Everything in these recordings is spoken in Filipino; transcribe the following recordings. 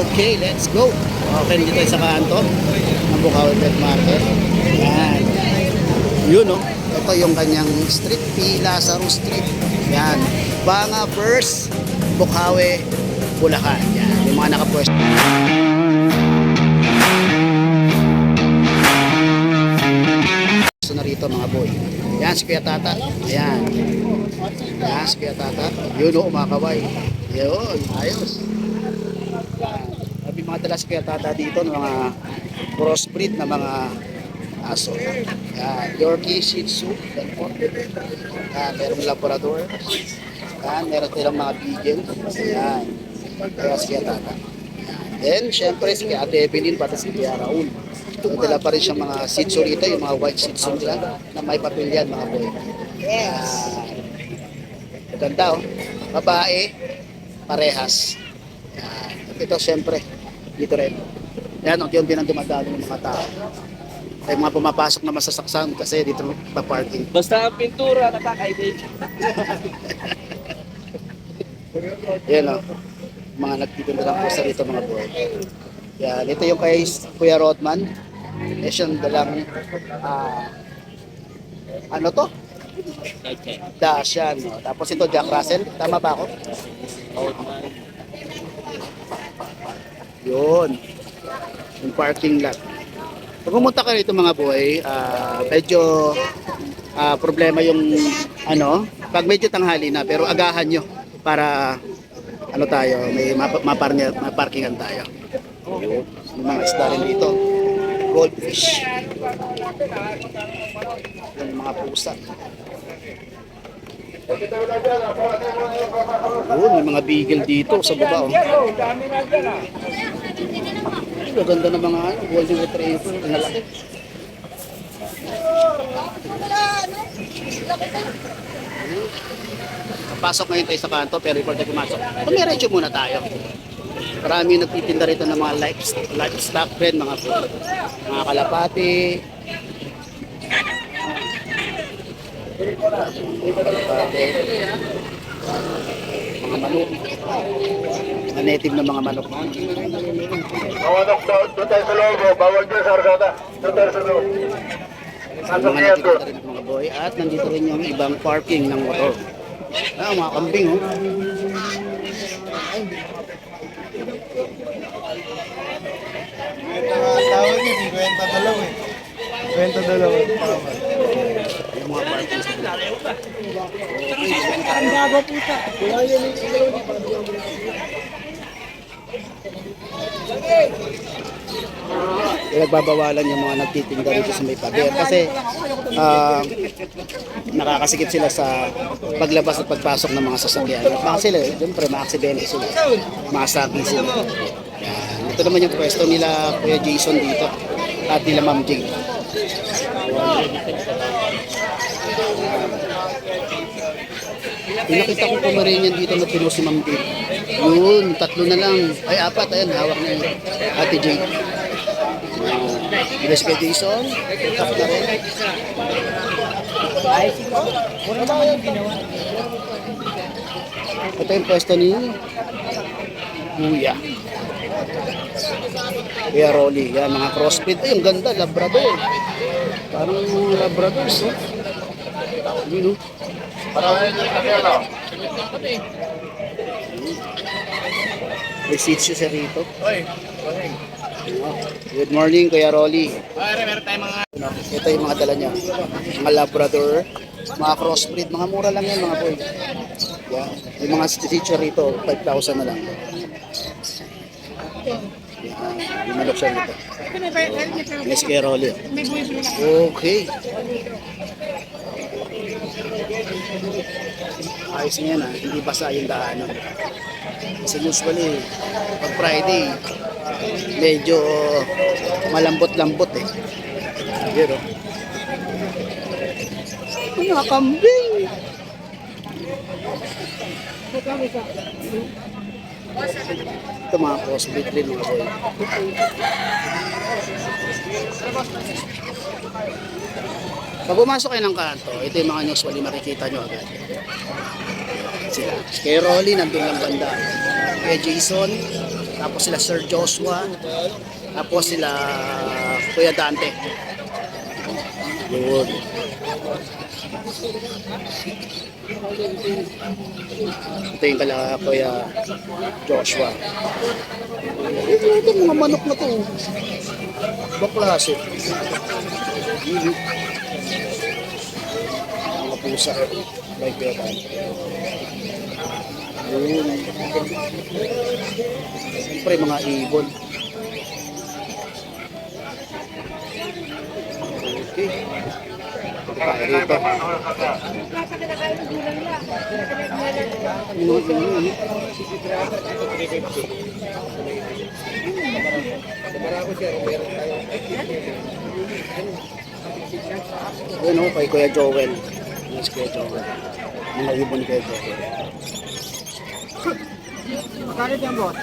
Okay, let's go. Okay, dito sa kanto ng Bukawi Pet Market. Yan. Yun, no? Ito yung kanyang street, P. Lazaro Street. Yan. Banga First, Bukawi, Bulacan. Yan. Yung mga nakapwesto. So na rito mga boy. Yan si Kuya Tata. Yan. Yan si Kuya Tata. Yun, no? Umakaway. Yun. Ayos. May mga dala si Kuya Tata dito ng mga crossbreed na mga aso. Yan, Yorkie, Shih Tzu, yan, merong Labrador. Yan, meron silang mga Beagle. Yan, kaya si Kuya Tata. Then, syempre si Kuya Ate Evelyn, pati si Kuya Raul. Dala pa rin siyang mga Shih Tzu rito, yung mga white Shih Tzu nila, na may papel yan mga boy. Yes. Maganda oh. Babae, parehas. Yan. Ito syempre, dito rin. Yan, yun din ang dumadalo ng mga tao. Ay mga pumapasok na masasaksan kasi dito pa-parking. Basta ang pintura, nakakaibig. Yan o. Mga nagtitinda lang po sa dito mga boy. Yan, ito yung kay Kuya Rodman. Eh siyang dalang, ano to? Okay. Dash yan. No? Tapos ito Jack Russell. Tama ba ako? Yun. Yung parking lot. Pag pumunta ka rito mga boy, medyo problema yung ano, pag medyo tanghali na pero agahan nyo para ano tayo, may maparkingan tayo. Yun. Yung mga isda rin dito. Goldfish. Yung mga pusa. Yun, may mga beagle dito sa baba. Oh. Gaganda ng mga golden retriever. Ang lalaki. Pasok ngayon tayo sa kanto pero before tayo pumasok, pumiretso muna tayo. Marami nagtitinda rito ng mga livestock rin, mga kalapati. Mga manok. Mga native na mga manok. Mawanok doon tayo sa loob, bawal dyan sa Argata. Doon tayo sa loob. Mga nagtitinda rin mga boy. At nandito rin yung ibang parking ng motor. Mga kambing oh. Tawag niya, 50 dalaw eh. 50 dalaw. Yung mga parking sa dito. Ang gago puta. Wala yan eh. Nagbabawalan yung mga nagtitinda rito sa may pader kasi nakakasikip sila sa paglabas at pagpasok ng mga sasakyan. Baka sila, siyempre, maaksidente sila. Masagi sila. Yan. Ito naman yung pwesto nila Kuya Jason dito at nila Ma'am Jane. Pinakita ko po rin yan dito na pinost si Ma'am Jane. Yun, 3 na lang. Ay, 4. Ayan, hawak na yun. Ate Jane. Yes, Kuya Jason. Top na rin. Ito yung pwesto ni Kuya. Kuya Rolly. Yan, mga crossbreed. Ay, ang ganda. Labrador. Parang Labrador. So. Yun, no? May Shih Tzu siya rito. Good morning, Kuya Rolly. Ito yung mga dala niya. Mga Labrador, mga crossbreed, mga mura lang yan mga boy. Yan. Yung mga stitcher rito, 5,000 na lang. Yan. Yung manok siya rito. Yes, Kuya Rolly. Okay. Ayos nga yan hindi basa yung daanan. Kasi usually, pag Friday, medyo malambot-lambot eh. Pero mga kambing. Ito mga crossbreed rin mga boy. Pag pumasok kayo ng kanto, ito yung mga usually makikita nyo agad. Sila. Kay Rolly, nandun lang banda. Kay Jason, Tapos sila Sir Joshua. Tapos sila Kuya Dante. Yun. Ito yung kala Kuya Joshua. Ito mga manok na to. Baklase. Mga pusa. Like Kuya Dante. Yun. Siyempre mga ibon. Okay. Tayo rito. Ayun o, kay Kuya Joel. Yes, Kuya Joel. Mga ibon Kuya Joel. Magkano dyan, boss?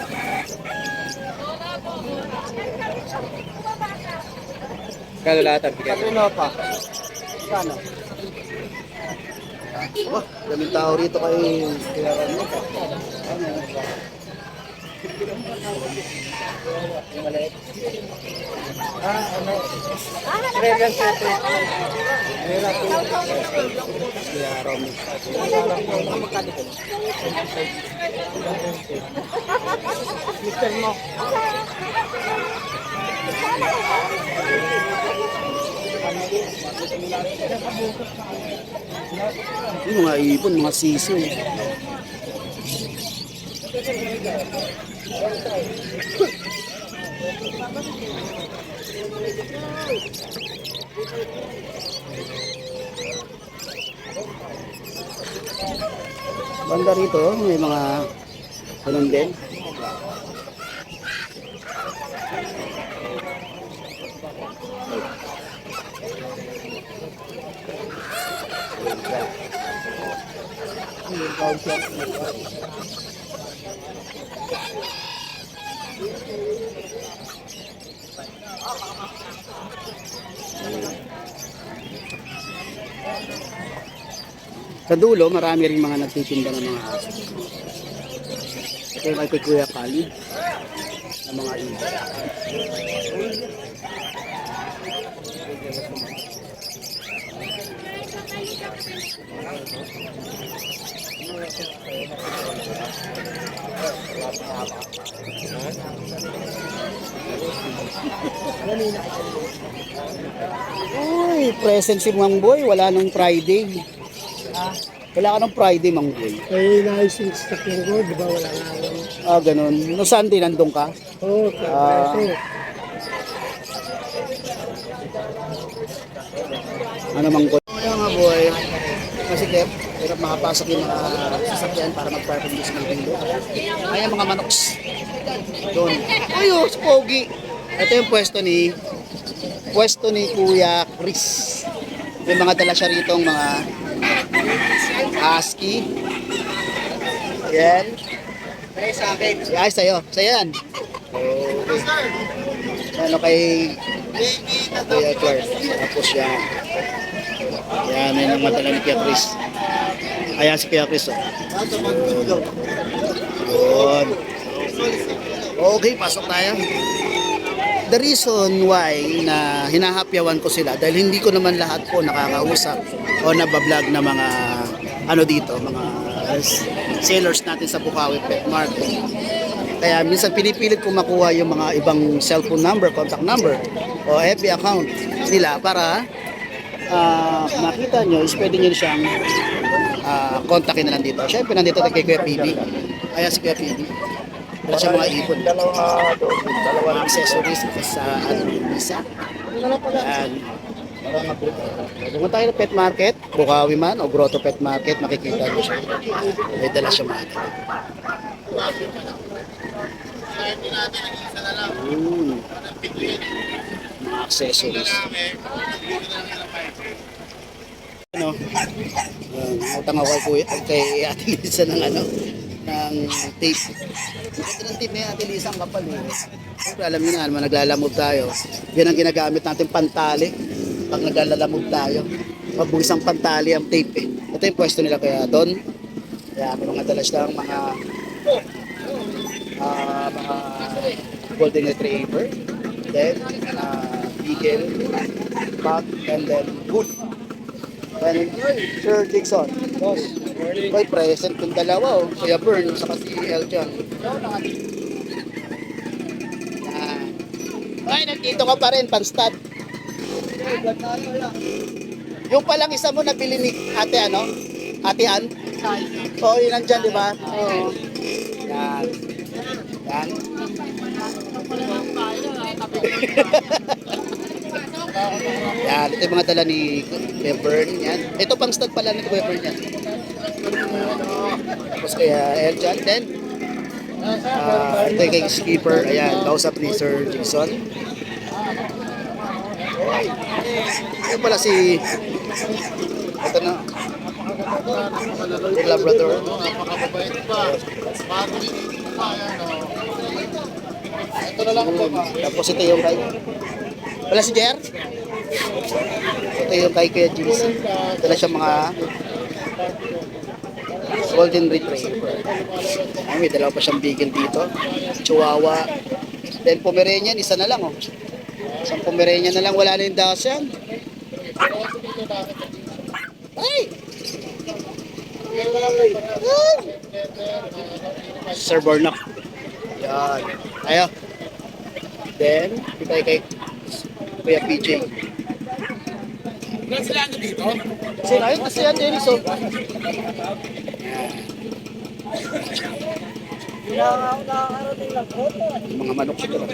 Kano lahat ang bigyan? Kano pa? Kano? Oh, daming tao rito kay Kuya Rano. Regal sete. Kuya Rano. Mister mo. Yung mga ibon, mga siso. Banda rito, may mga ganun din. Sa dulo, marami rin mga nagtitinda ng mga aso. Ito yung kay Kuya Khalid ng mga ibon. Uy, present si Mang Boy. Wala nung Friday. Wala ka nung Friday, Mang Boy. Ay, naayos yung stock yung gold, di ba? Wala nga ako. Ah, ganun. No Sunday, nandun ka? Oo, Ah. Ano, Mang Boy? Wala nga, boy. Kasi Kep, hirap makapasok yung mga sasakyan para mag-parking sa mga bilo. Kaya mga manoks. Doon. Ay, oh, Pogi. Ito yung pwesto ni Kuya Chris. May mga dala siya rito mga husky. Yan. Ay, sa akin. Ay, sa'yo. Sa'yo yan. Okay. Ano kay Kuya Clark. Tapos yan. Yan, may mga dala ni Kuya Chris. Ayan si Kuya Chris. Oh. Yun. Okay, pasok tayo. The reason why na hinahapyawan ko sila dahil hindi ko naman lahat po nakakausap o nabablog na mga ano dito, mga sellers natin sa Bukawi Pet Market. Kaya minsan pinipilit ko makuha yung mga ibang cellphone number, contact number o FB account nila para makita nyo is pwede nyo siyang kontakin na lang dito. Siyempre nandito kay Kuya PB. Ayan si Kuya PB. Wala siya mga ipon. Dalawang accessories sa isa. Ayan. Kung tayo ng pet market, Bukawi man o Grotto Pet Market, makikita nyo siya. May dala siya mga mga accessories. Ano? Utang ako kay Ate Lisa ng ng tape. Ito ng tape na Ate Lisa ang kapal eh. Siyempre alam niyo na, naglalamog tayo. Yan ang ginagamit natin pantali. Pag naglalamog tayo, mabuhis ang pantali ang tape eh. Ito yung pwesto nila kaya doon. Kaya may mga dalas lang mga Golden Retriever, then Beagle, Pug, and then Good. And Sir Dixon. Boss, may present yung dalawa, oh. Kuya Bern, saka si Eljan. Ay, nandito ka pa rin, pan-stud. Yung palang isa mo nabili ni ate ano? Ate Ann? Oo, yun nandyan, di ba? Oo. Yan. Yan. Yan, ito yung mga dala ni Kuya Bern. Yan. Ito pang stud pala ni Kuya Bern yan. Tapos kaya Eljan. Then, ito yung kay skipper. Ayan, kausap ni Sir Jason. Ito pala si ito na yung Labrador. Tapos ito yung kay wala si Jer. Ito yung kay Kuya James. Ito na siya mga Golden Retriever. Ay, may dalawa pa siyang Beagle dito. Chihuahua. Then Pomeranian, isa na lang oh. Isang Pomeranian na lang, wala na yung Dachshund. Ay! Sir Bornock. Yan. Ayo. Then, dito kay Kuya PJ. Sila ano dito? Sila yun, kasi yan, Dennis, oh. Yung mga manok siguro.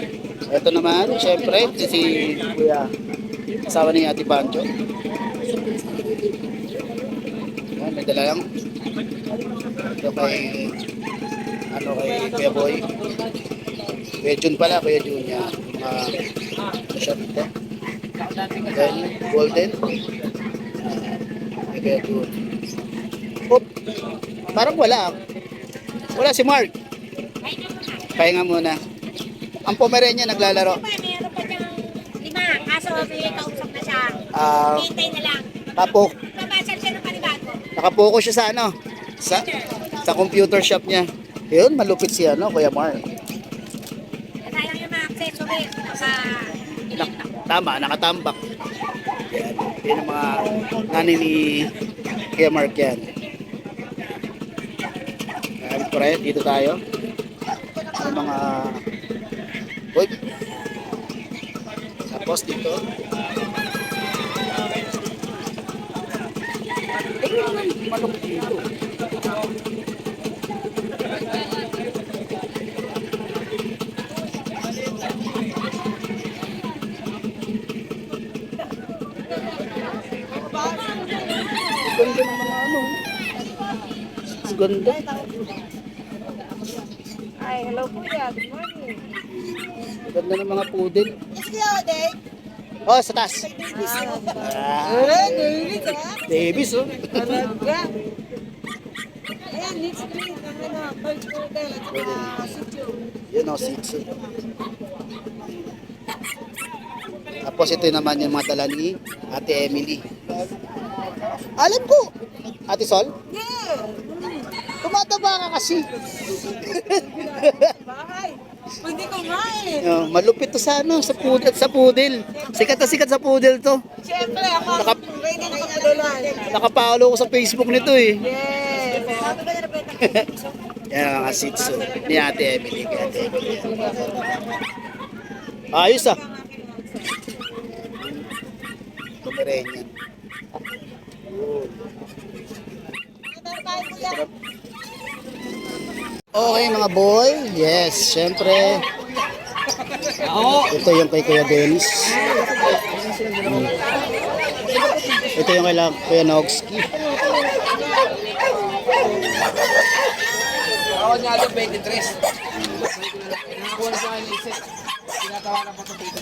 Ito naman, syempre, si Kuya, asawa ni Ate Pancho. Yan, may dala lang. Ito kay, ano kay Kuya Boy. Kuya Jun pala, Kuya Jun yan. Shot ito. Then, Golden. Kay Kuya Jun. Oop, parang wala. Wala si Mark. Pahinga muna. Ang Pomeranian naglalaro. Meron pa diyang 5. Kaso may kausap na siya. Ah, Hintay na lang. tapos Babasal siya ng panibago. nakapokus siya sa ano? Sa computer shop niya. Yun, malupit si ano, Kuya Mark. Sayang yung mga accessories. Tama, nakatambak. Yan. Yan ang mga nani ni Kuya Mark yan. Yan, pre, dito tayo. Ang mga uy. Tapos dito. Manok dito. Ganda ng mga ano. Ganda. Ay, hello kuya. Good morning. Ganda ng mga poodle. Is the day? Oh, sa taas. Davis, oh. Talaga. Ayan, next week. Ang ano, bird poodle at saka sityo. Yun, oh, sitsu. Tapos ito naman yung mga dala ni Ate Emily. Alam ko! Ate Sol? Yeah! Tumataba ka kasi. Bahay! Hindi ko nga eh. Oh, malupit to sa ano, sa poodle, sa poodle. Sikat na sikat sa poodle to. Siyempre, ako Naka- ang ready ng kaduluan. Nakapalo ko sa Facebook nito eh. Yes! Sabi ko na rin Yan ang mga sitsu ni Ate Emily. Kay Ate Emily. Ayos ah. Pomeranian. Okay mga boy, yes, syempre. Ito yung kay Kuya Dennis. Ito yung kay Kuya Nogski. Ako niya doon 23. Nakakuha na sa akin ng isip. Tinatawanan ko sa dito.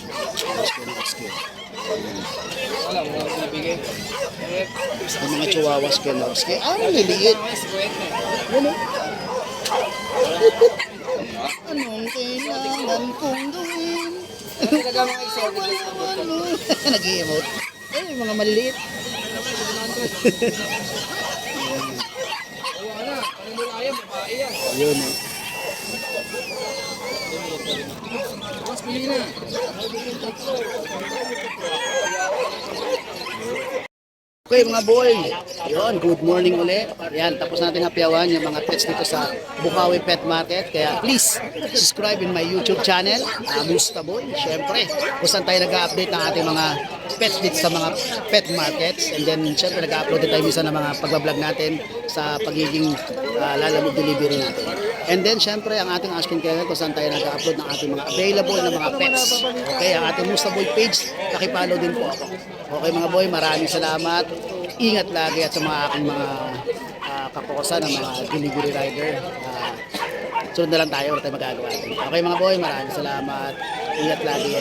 Wala mo na bibigay. Yung mga chihuahuas Kuya Nogski. Ah, maliliit. Yun o. Anong kailangan kong gawin? Talaga mga exotic. Nag-i-emote. Eh, mga maliliit. Wala na. Paano mo kaya? Babae yan. Yun eh. Pili na. Okay mga boy, yun, good morning ulit. Yan, tapos natin hapyawan yung mga pets dito sa Bukawi Pet Market. Kaya please, subscribe in my YouTube channel, Musta Boy. Siyempre, kung saan tayo nag-update ng ating mga pets dito sa mga pet markets. And then, siyempre, nag-upload din tayo minsan ng mga pagbablog natin sa pagiging lalamog delivery natin. And then, siyempre, ang ating Ashkin Kennel, kung saan tayo nag-upload ng ating mga available na mga pets. Okay, ang ating Musta Boy page, pakipollow din po ako. Okay mga boy, maraming salamat. Ingat lagi at sa mga aking mga kapokosan ng mga delivery rider. Sunod na lang tayo, wala tayong magagawa. Okay mga boy, maraming salamat. Ingat lagi.